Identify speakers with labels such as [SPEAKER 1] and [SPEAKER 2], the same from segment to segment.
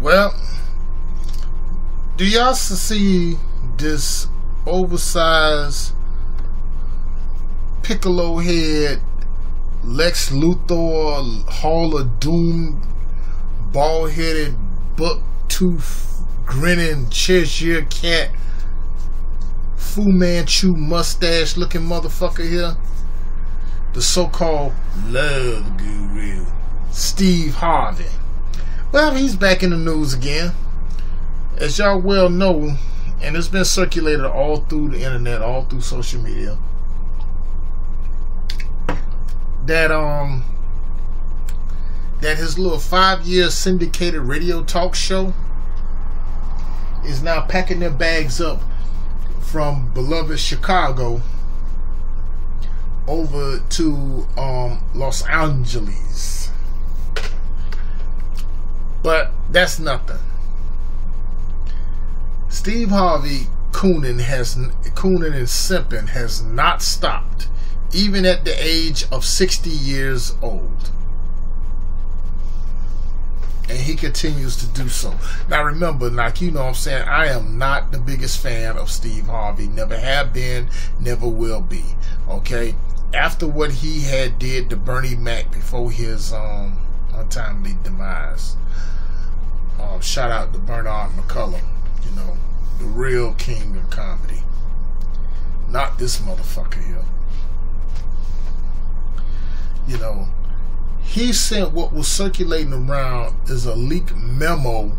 [SPEAKER 1] Well, do y'all see this oversized piccolo head Lex Luthor Hall of Doom bald-headed buck-tooth grinning Cheshire cat Fu Manchu mustache looking motherfucker here? The so-called love guru Steve Harvey. Well, he's back in the news again. As y'all well know, and it's been circulated all through the internet, all through social media, that his little 5-year syndicated radio talk show is now packing their bags up from beloved Chicago over to Los Angeles. But that's nothing. Steve Harvey cooning and simping has not stopped, even at the age of 60 years old. And he continues to do so. Now remember, like, you know what I'm saying, I am not the biggest fan of Steve Harvey. Never have been, never will be. Okay? After what he had did to Bernie Mac before his untimely demise. Shout out to Bernard McCullum, you know, the real king of comedy. Not this motherfucker here. You know, he sent what was circulating around is a leaked memo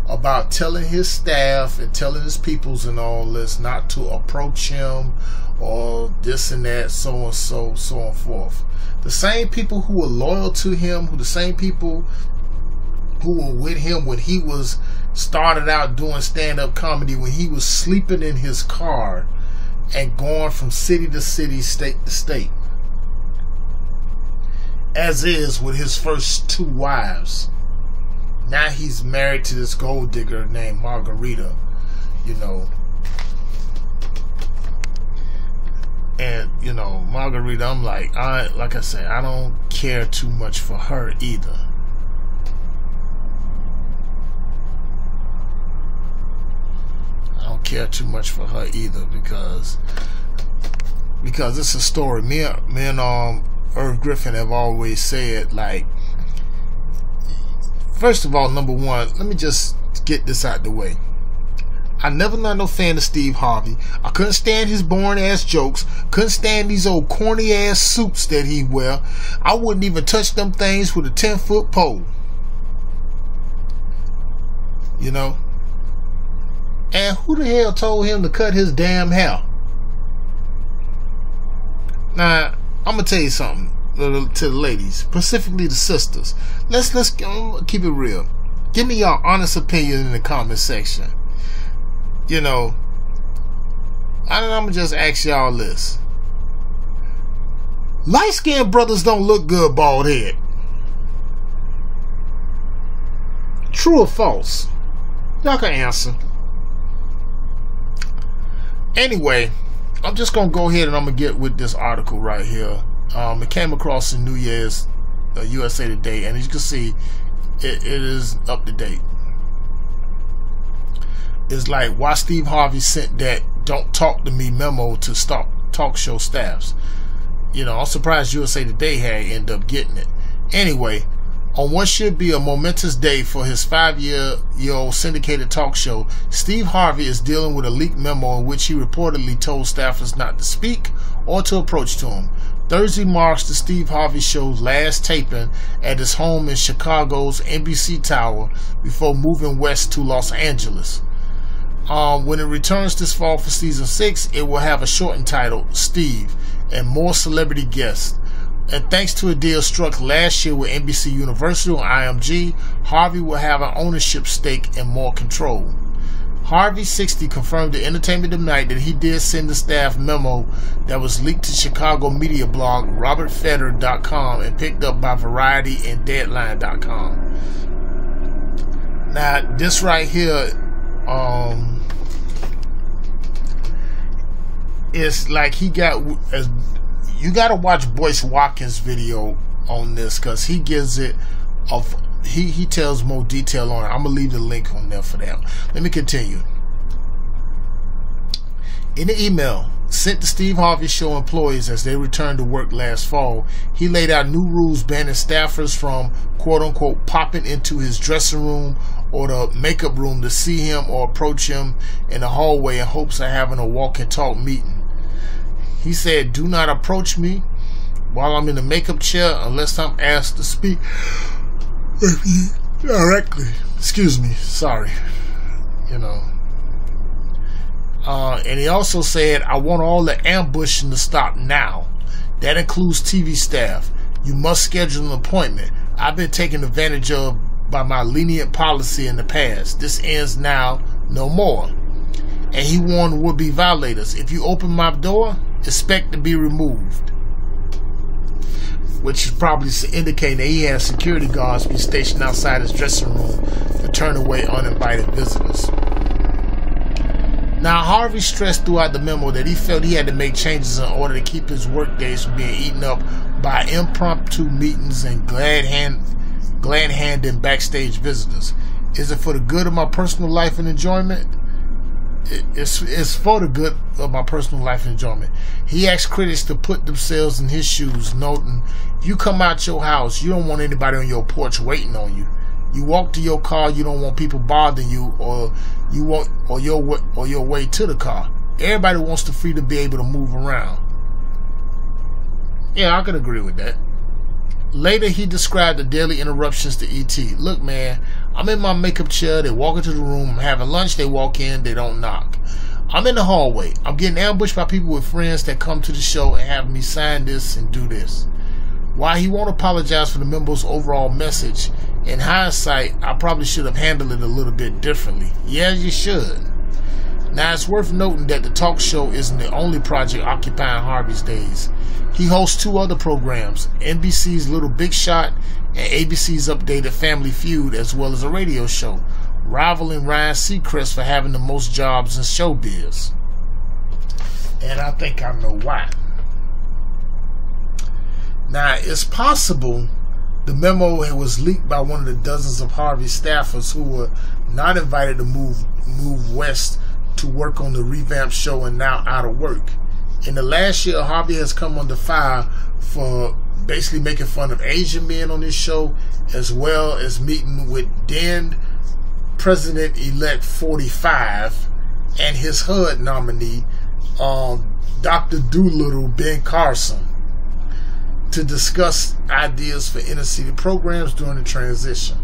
[SPEAKER 1] about telling his staff and telling his peoples and all this not to approach him or this and that, so and so and forth. The same people who were loyal to him, the same people who were with him when he was started out doing stand-up comedy, when he was sleeping in his car and going from city to city, state to state, as is with his first 2 wives. Now he's married to this gold digger named Margarita, you know. And, you know, Margarita, I'm like I said, I don't care too much for her either. I don't care too much for her either because it's a story. Me and Irv Griffin have always said, like, first of all, number one, let me just get this out the way. I never not no fan of Steve Harvey. I couldn't stand his boring ass jokes. Couldn't stand these old corny ass suits that he wear. I wouldn't even touch them things with a 10-foot pole. You know? And who the hell told him to cut his damn hair? Now, I'm gonna tell you something to the ladies, specifically the sisters. Let's keep it real. Give me your honest opinion in the comment section. You know, I'm gonna just ask y'all this: light-skinned brothers don't look good bald head. True or false? Y'all can answer. Anyway, I'm just gonna go ahead and I'm gonna get with this article right here. It came across in New Year's USA Today, and as you can see, it is up to date. It's like why Steve Harvey sent that "Don't Talk to Me" memo to stop talk show staffs. You know, I'm surprised USA Today had ended up getting it. Anyway, on what should be a momentous day for his 5-year-old syndicated talk show, Steve Harvey is dealing with a leaked memo in which he reportedly told staffers not to speak or to approach to him. Thursday marks the Steve Harvey show's last taping at his home in Chicago's NBC Tower before moving west to Los Angeles. When it returns this fall for season 6, it will have a shortened title, Steve, and more celebrity guests. And thanks to a deal struck last year with NBC Universal and IMG, Harvey will have an ownership stake and more control. Harvey, 60, confirmed to Entertainment Tonight that he did send the staff memo that was leaked to Chicago media blog RobertFeder.com and picked up by Variety and Deadline.com. Now, this right here, it's like he got... You got to watch Boyce Watkins' video on this because he gives it he tells more detail on it. I'm gonna leave the link on there for that. Let me continue. In the email sent to Steve Harvey Show employees as they returned to work last fall, he laid out new rules banning staffers from quote-unquote popping into his dressing room or the makeup room to see him or approach him in the hallway in hopes of having a walk-and-talk meeting. He said, "Do not approach me while I'm in the makeup chair unless I'm asked to speak with you directly." Excuse me, sorry. You know. And he also said, "I want all the ambushing to stop now. That includes TV staff. You must schedule an appointment. I've been taken advantage of by my lenient policy in the past. This ends now, no more." And he warned would-be violators, "If you open my door, expect to be removed." Which is probably indicating that he has security guards be stationed outside his dressing room to turn away uninvited visitors. Now, Harvey stressed throughout the memo that he felt he had to make changes in order to keep his work days from being eaten up by impromptu meetings and glad-handing backstage visitors. Is it for the good of my personal life and enjoyment? It's for the good of my personal life and enjoyment. He asked critics to put themselves in his shoes, noting, "If you come out your house, you don't want anybody on your porch waiting on you. You walk to your car, you don't want people bothering you or your way to the car. Everybody wants the freedom to be able to move around." Yeah, I can agree with that. Later, he described the daily interruptions to E.T. "Look, man, I'm in my makeup chair. They walk into the room. I'm having lunch. They walk in. They don't knock. I'm in the hallway. I'm getting ambushed by people with friends that come to the show and have me sign this and do this." While he won't apologize for the memo's overall message, in hindsight, I probably should have handled it a little bit differently. Yeah, you should. Now, it's worth noting that the talk show isn't the only project occupying Harvey's days. He hosts two other programs, NBC's Little Big Shot and ABC's updated Family Feud, as well as a radio show, rivaling Ryan Seacrest for having the most jobs in showbiz. And I think I know why. Now, it's possible the memo was leaked by one of the dozens of Harvey staffers who were not invited to move west to work on the revamped show and now out of work. In the last year, Harvey has come under fire for basically making fun of Asian men on his show, as well as meeting with then President-elect 45 and his HUD nominee, Dr. Doolittle Ben Carson, to discuss ideas for inner city programs during the transition.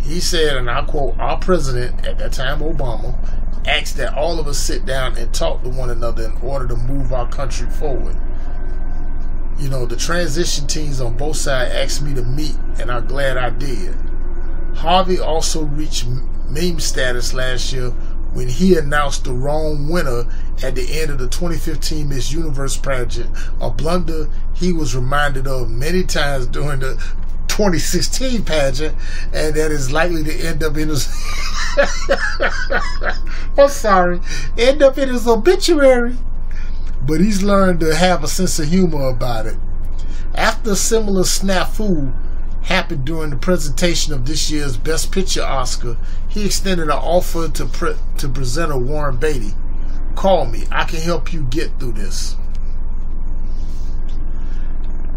[SPEAKER 1] He said, and I quote, "Our president, at that time Obama, asked that all of us sit down and talk to one another in order to move our country forward. You know, the transition teams on both sides asked me to meet, and I'm glad I did." Harvey also reached meme status last year when he announced the wrong winner at the end of the 2015 Miss Universe pageant, a blunder he was reminded of many times during the 2016 pageant, and that is likely to end up in his end up in his obituary. But he's learned to have a sense of humor about it. After a similar snafu happened during the presentation of this year's Best Picture Oscar, he extended an offer to presenter Warren Beatty. "Call me. I can help you get through this."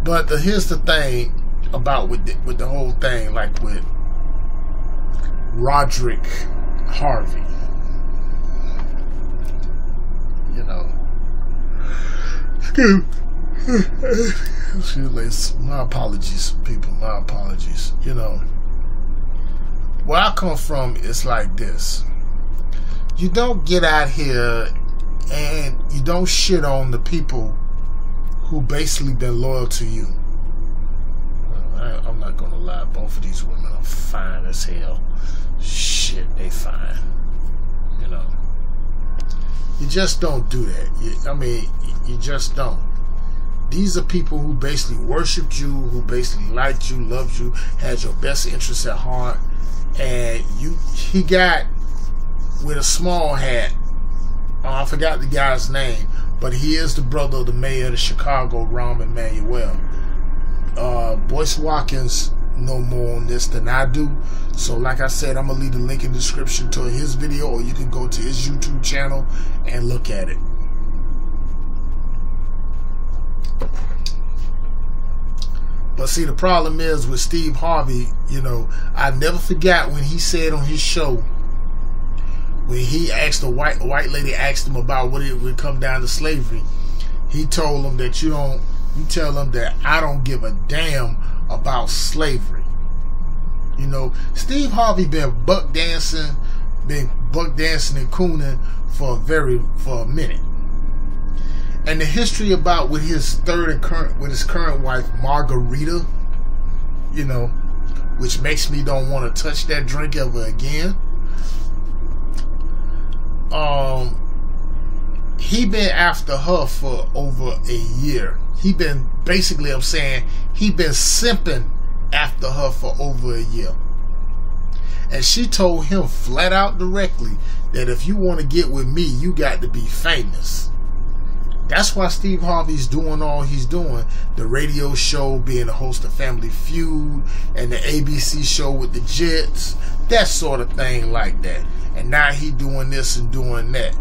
[SPEAKER 1] But here's the thing about with the whole thing, like with Roderick Harvey. You know. Excuse me. My apologies, people. My apologies. You know. Where I come from, it's like this. You don't get out here and you don't shit on the people who basically been loyal to you. I'm not gonna lie, both of these women are fine as hell. Shit, they fine. You know. You just don't do that. You just don't. These are people who basically worshipped you, who basically liked you, loved you, had your best interests at heart, and he got with a small hat. I forgot the guy's name, but he is the brother of the mayor of Chicago, Rahm Emanuel. Boyce Watkins know more on this than I do. So like I said, I'm going to leave the link in the description to his video, or you can go to his YouTube channel and look at it. But see, the problem is with Steve Harvey, you know, I never forgot when he said on his show, when he asked a white lady asked him about what it would come down to slavery, he told him that you tell them that I don't give a damn about slavery. You know, Steve Harvey been buck dancing and cooning for a minute. And the history about with his current wife Margarita, you know, which makes me don't want to touch that drink ever again. He been after her for over a year. He been basically, I'm saying, he been simping after her for over a year. And she told him flat out directly that if you want to get with me, you got to be famous. That's why Steve Harvey's doing all he's doing. The radio show, being the host of Family Feud, and the ABC show with the Jets, that sort of thing like that. And now he doing this and doing that.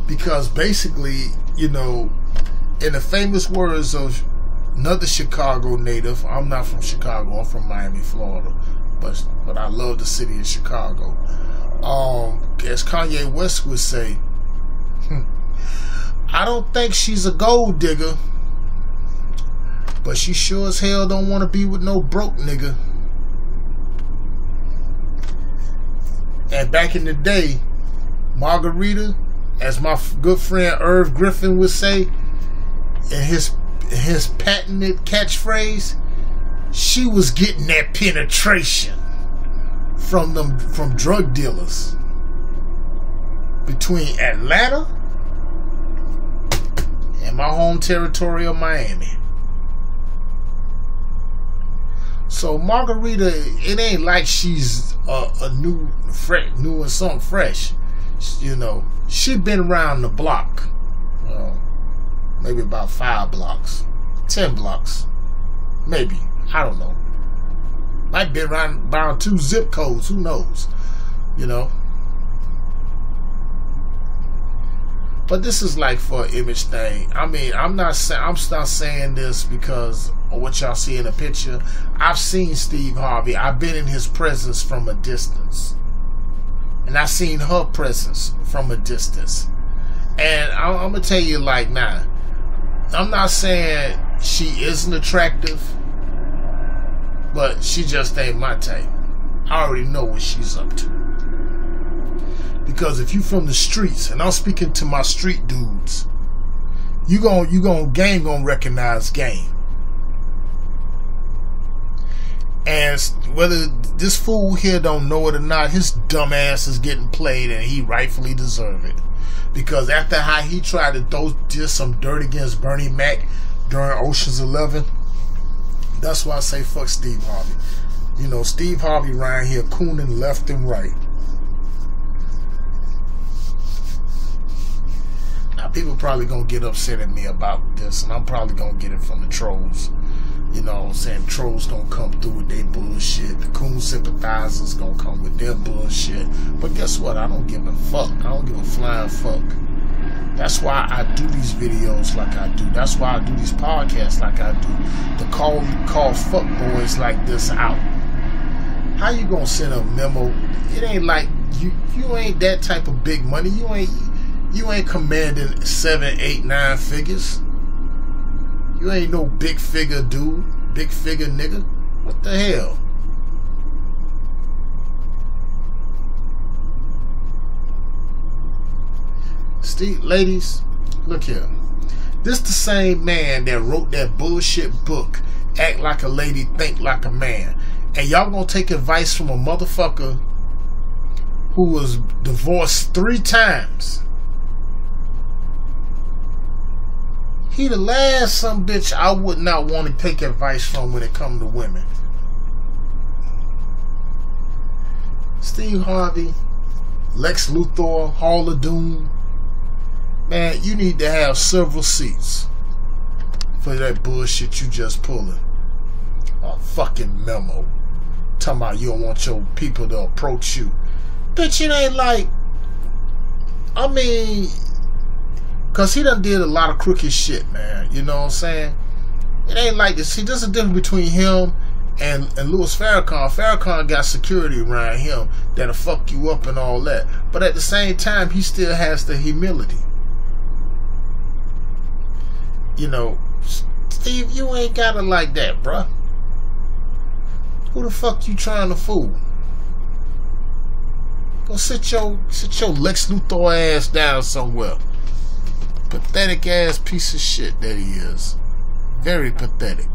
[SPEAKER 1] Because basically, you know, in the famous words of another Chicago native, I'm not from Chicago, I'm from Miami, Florida, but I love the city of Chicago. As Kanye West would say, I don't think she's a gold digger, but she sure as hell don't want to be with no broke nigga. And back in the day, Margarita, as my good friend Irv Griffin would say, in his patented catchphrase, she was getting that penetration from drug dealers between Atlanta and my home territory of Miami. So Margarita, it ain't like she's a new and something fresh. You know, she been around the block. Maybe about 5 blocks, 10 blocks, maybe. I don't know. Might be around 2 zip codes. Who knows? You know. But this is like for an image thing. I mean, I'm not saying this because of what y'all see in the picture. I've seen Steve Harvey. I've been in his presence from a distance, and I've seen her presence from a distance. And I'm gonna tell you, like, now, I'm not saying she isn't attractive, but she just ain't my type. I already know what she's up to. Because if you from the streets, and I'm speaking to my street dudes, game gonna recognize game. And whether this fool here don't know it or not, his dumb ass is getting played, and he rightfully deserve it. Because after how he tried to throw just some dirt against Bernie Mac during Ocean's 11, that's why I say fuck Steve Harvey. You know, Steve Harvey around here cooning left and right. Now, people probably gonna get upset at me about this, and I'm probably gonna get it from the trolls. You know what I'm saying? Trolls gonna come through with their bullshit. The coon sympathizers gonna come with their bullshit. But guess what? I don't give a fuck. I don't give a flying fuck. That's why I do these videos like I do. That's why I do these podcasts like I do. To call fuck boys like this out. How you gonna send a memo? It ain't like you ain't that type of big money. You ain't commanding 7, 8, 9 figures. You ain't no big figure dude, big figure nigga. What the hell? Steve, ladies, look here. This the same man that wrote that bullshit book, Act Like a Lady, Think Like a Man. And y'all gonna take advice from a motherfucker who was divorced 3 times. He the last some bitch I would not want to take advice from when it comes to women. Steve Harvey, Lex Luthor, Hall of Doom. Man, you need to have several seats for that bullshit you just pulling. A fucking memo. Talking about you don't want your people to approach you. Bitch, it ain't like, I mean, cause he done did a lot of crooked shit, man. You know what I'm saying? It ain't like this. See, there's a difference between him and Louis Farrakhan. Farrakhan got security around him that'll fuck you up and all that. But at the same time, he still has the humility. You know, Steve, you ain't got it like that, bruh. Who the fuck you trying to fool? Go sit your Lex Luthor ass down somewhere. Pathetic ass piece of shit that he is. Very pathetic.